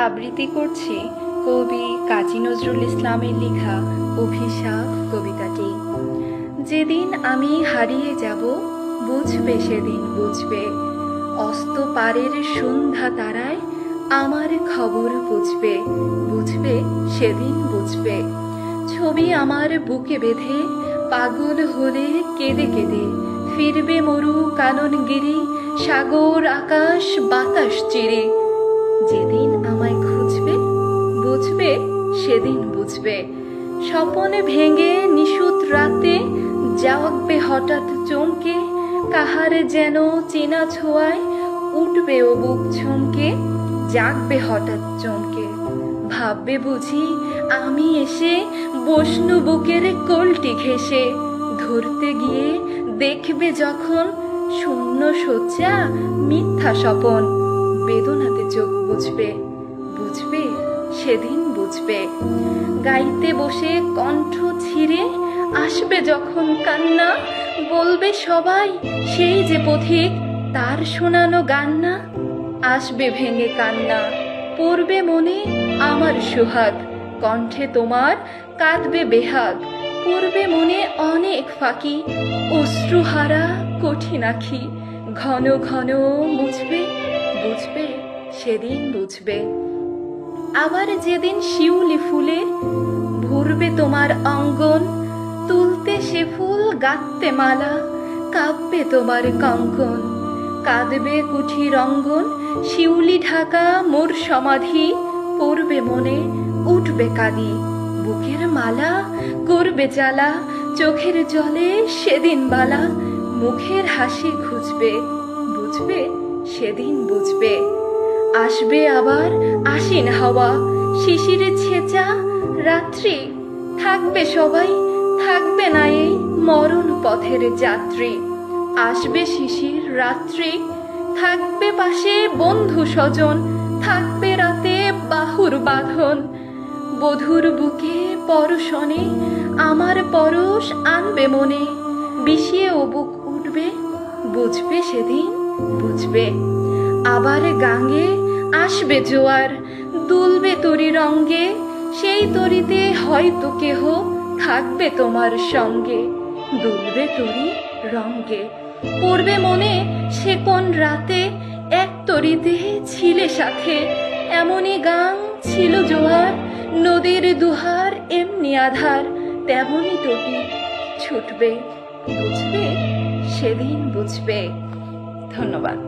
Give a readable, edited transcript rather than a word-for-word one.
আবৃত্তি করছি কবি কাজী নজরুল ইসলামের লেখা অভিশাপ কবিতাটি। যেদিন আমি হারিয়ে যাব বুঝবে সেদিন বুঝবে, অস্ত পারের সন্ধ্যা তারায় আমার খবর বুঝবে, বুঝবে সেদিন বুঝবে। ছবি আমার বুকে বেঁধে পাগল হলে কেঁদে কেঁদে ফিরবে মরু কাননগিরি, সাগর আকাশ বাতাস চিরে। যেদিন আমায় খুঁজবে বুঝবে সেদিন বুঝবে। স্বপনে ভেঙে নিশুত রাতে জাগবে হঠাৎ চমকে, কাহারে যেন চেনা ছোঁয়ায় উঠবে ও বুক চমকে, জাগবে হঠাৎ চমকে। ভাববে বুঝি আমি এসে বসনু বুকের কোলটি ঘেঁষে, ধরতে গিয়ে দেখবে যখন শূন্য শয্যা মিথ্যা স্বপন। বেদনাতে চোখ বুঝবে, বুঝবে সেদিন বুঝবে। গাইতে বসে কণ্ঠ ছিঁড়ে আসবে যখন কান্না, বলবে সবাই সেই যে পথিক তার শোনানো গান না। আসবে ভেঙে কান্না, পড়বে মনে আমার সুহাগ, কণ্ঠে তোমার কাঁদবে বেহাগ। পড়বে মনে অনেক ফাঁকি, অশ্রুহারা কঠিন আঁখি। ঘন ঘন মুছবে, বুঝবে সেদিন বুঝবে। আবার যেদিন শিউলি ফুলে ভরবে তোমার অঙ্গন, তুলতে সে ফুল গাঁথতে মালা, কাঁপবে তোমার কঙ্কন। কাঁদবে কুঠির অঙ্গন, শিউলি ঢাকা মোর সমাধি। পড়বে মনে উঠবে কাঁদি, বুকের মালা করবে জ্বালা। চোখের জলে সেদিন বালা, মুখের হাসি খুঁজবে, বুঝবে সেদিন বুঝবে। আসবে আবার আশ্বিন হাওয়া, শিশিরে ছেঁচা রাত্রি। থাকবে সবাই, থাকবে না এই মরণ পথের যাত্রী। আসবে শিশির রাত্রি, থাকবে পাশে বন্ধু স্বজন। থাকবে রাতে বাহুর বাঁধন, বধুর বুকে পরশনে আমার পরশ আনবে মনে। বিষিয়ে ও বুক উঠবে, বুঝবে সেদিন বুঝবে। আবার গাঙ্গে আসবে জোয়ার, দুলবে তরি রঙ্গে। সেই তরিতে হয়তো কেহ থাকবে তোমার সঙ্গে, দুলবে তরি রঙ্গে। পড়বে মনে সে কোন রাতে এক তরিতে ছিলে সাথে। এমনই গান ছিল জোয়ার, নদীর দুহার এমনি আধার। তেমনই তরি ছুটবে, বুঝবে সেদিন বুঝবে। ধন্যবাদ।